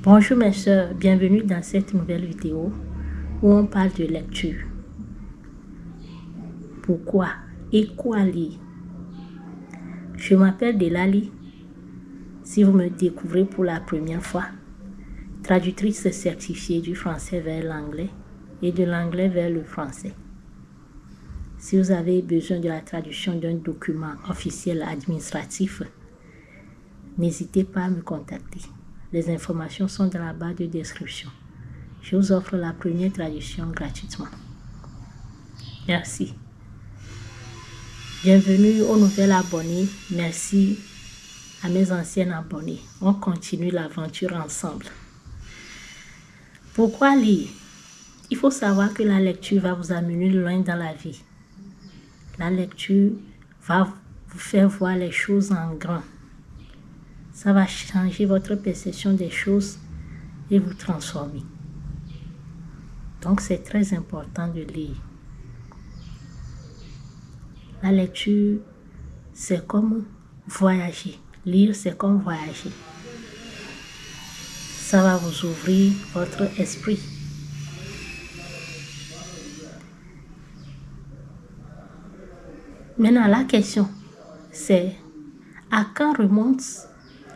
Bonjour mes soeurs, bienvenue dans cette nouvelle vidéo où on parle de lecture. Pourquoi et quoi lire? Je m'appelle Delali, si vous me découvrez pour la première fois, traductrice certifiée du français vers l'anglais et de l'anglais vers le français. Si vous avez besoin de la traduction d'un document officiel administratif, n'hésitez pas à me contacter. Les informations sont dans la barre de description. Je vous offre la première traduction gratuitement. Merci. Bienvenue aux nouvelles abonnés. Merci à mes anciennes abonnés. On continue l'aventure ensemble. Pourquoi lire? Il faut savoir que la lecture va vous amener loin dans la vie. La lecture va vous faire voir les choses en grand. Ça va changer votre perception des choses et vous transformer. Donc, c'est très important de lire. La lecture, c'est comme voyager. Lire, c'est comme voyager. Ça va vous ouvrir votre esprit. Maintenant, la question, c'est à quand remonte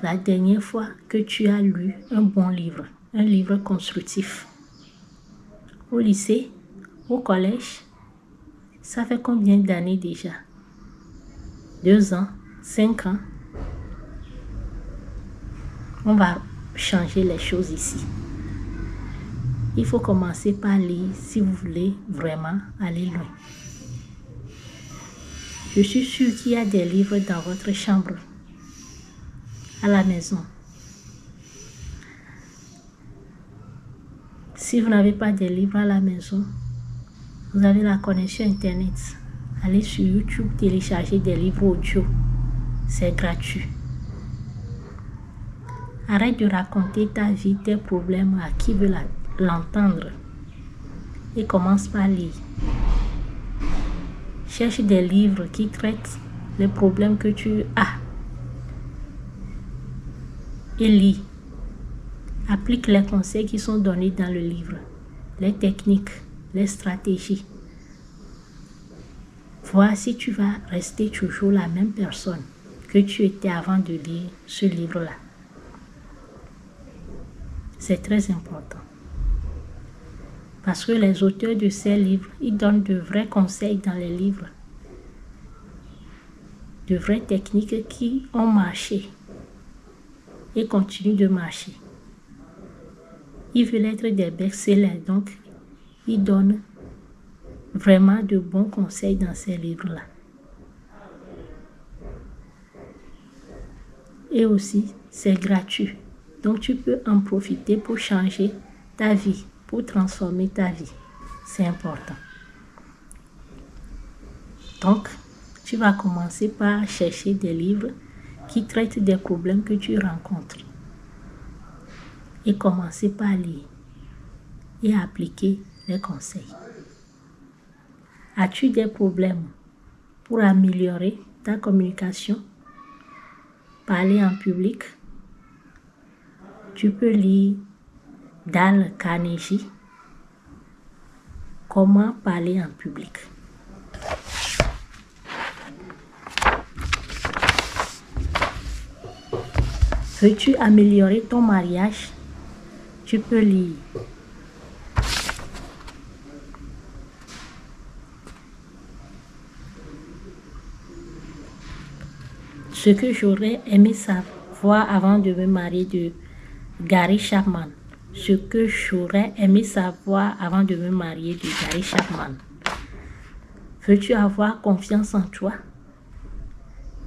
la dernière fois que tu as lu un bon livre, un livre constructif? Au lycée, au collège, ça fait combien d'années déjà? 2 ans, 5 ans? On va changer les choses ici. Il faut commencer par lire si vous voulez vraiment aller loin. Je suis sûre qu'il y a des livres dans votre chambre, à la maison. Si vous n'avez pas de livres à la maison, vous avez la connexion Internet. Allez sur YouTube, télécharger des livres audio. C'est gratuit. Arrête de raconter ta vie, tes problèmes à qui veut l'entendre. Et commence par lire. Cherche des livres qui traitent les problèmes que tu as. Et lis. Applique les conseils qui sont donnés dans le livre, les techniques, les stratégies. Vois si tu vas rester toujours la même personne que tu étais avant de lire ce livre-là. C'est très important. Parce que les auteurs de ces livres, ils donnent de vrais conseils dans les livres. De vraies techniques qui ont marché et continuent de marcher. Ils veulent être des best-sellers, donc ils donnent vraiment de bons conseils dans ces livres-là. Et aussi, c'est gratuit. Donc tu peux en profiter pour changer ta vie, pour transformer ta vie. C'est important. Donc, tu vas commencer par chercher des livres qui traitent des problèmes que tu rencontres. Et commencer par lire et appliquer les conseils. As-tu des problèmes pour améliorer ta communication? Parler en public? Tu peux lire Dale Carnegie, Comment parler en public. Veux-tu améliorer ton mariage? Tu peux lire Ce que j'aurais aimé savoir avant de me marier de Gary Chapman. Ce que j'aurais aimé savoir avant de me marier de Gary Chapman. Veux-tu avoir confiance en toi?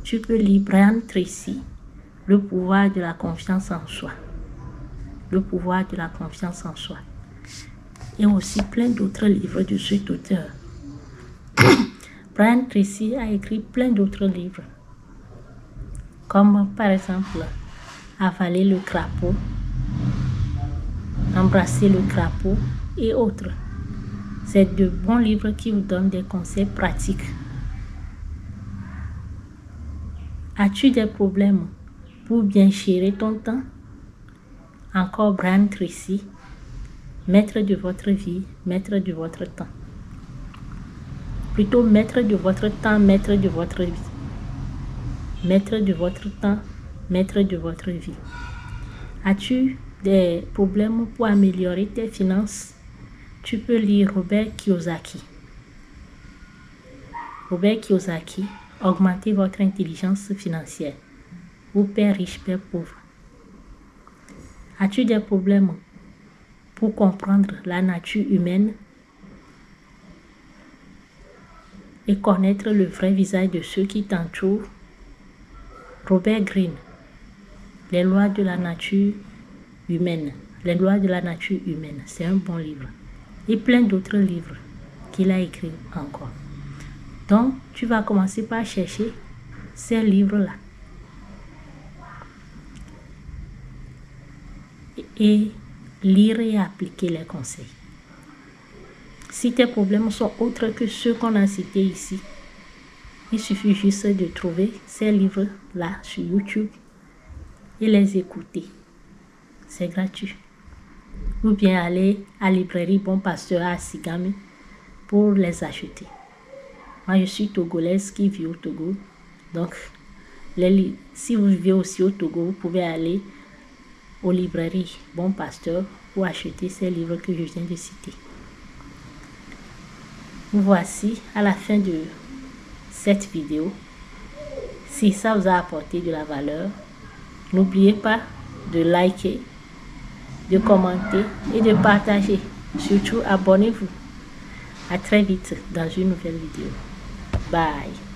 Tu peux lire Brian Tracy, Le pouvoir de la confiance en soi. Le pouvoir de la confiance en soi. Et aussi plein d'autres livres de cet auteur. Brian Tracy a écrit plein d'autres livres. Comme par exemple, Avaler le crapaud, Embrasser le crapaud et autres. C'est de bons livres qui vous donnent des conseils pratiques. As-tu des problèmes pour bien gérer ton temps? Encore Brian Tracy, maître de votre vie, maître de votre temps. Plutôt maître de votre temps, maître de votre vie. Maître de votre temps, maître de votre vie. As-tu des problèmes pour améliorer tes finances? Tu peux lire Robert Kiyosaki. Robert Kiyosaki, augmentez votre intelligence financière. Ou Père riche, Père pauvre. As-tu des problèmes pour comprendre la nature humaine et connaître le vrai visage de ceux qui t'entourent? Robert Greene, les lois de la nature humaine. Les lois de la nature humaine, c'est un bon livre. Et plein d'autres livres qu'il a écrits encore. Donc, tu vas commencer par chercher ces livres-là. Et lire et appliquer les conseils. Si tes problèmes sont autres que ceux qu'on a cités ici, il suffit juste de trouver ces livres-là sur YouTube et les écouter. C'est gratuit. Ou bien aller à la librairie Bon Pasteur à Sigami pour les acheter. Moi, je suis togolaise qui vit au Togo. Donc, si vous vivez aussi au Togo, vous pouvez aller aux librairies Bon Pasteur pour acheter ces livres que je viens de citer. Nous voici à la fin de cette vidéo. Si ça vous a apporté de la valeur, n'oubliez pas de liker, de commenter et de partager. Surtout, abonnez-vous. À très vite dans une nouvelle vidéo. Bye.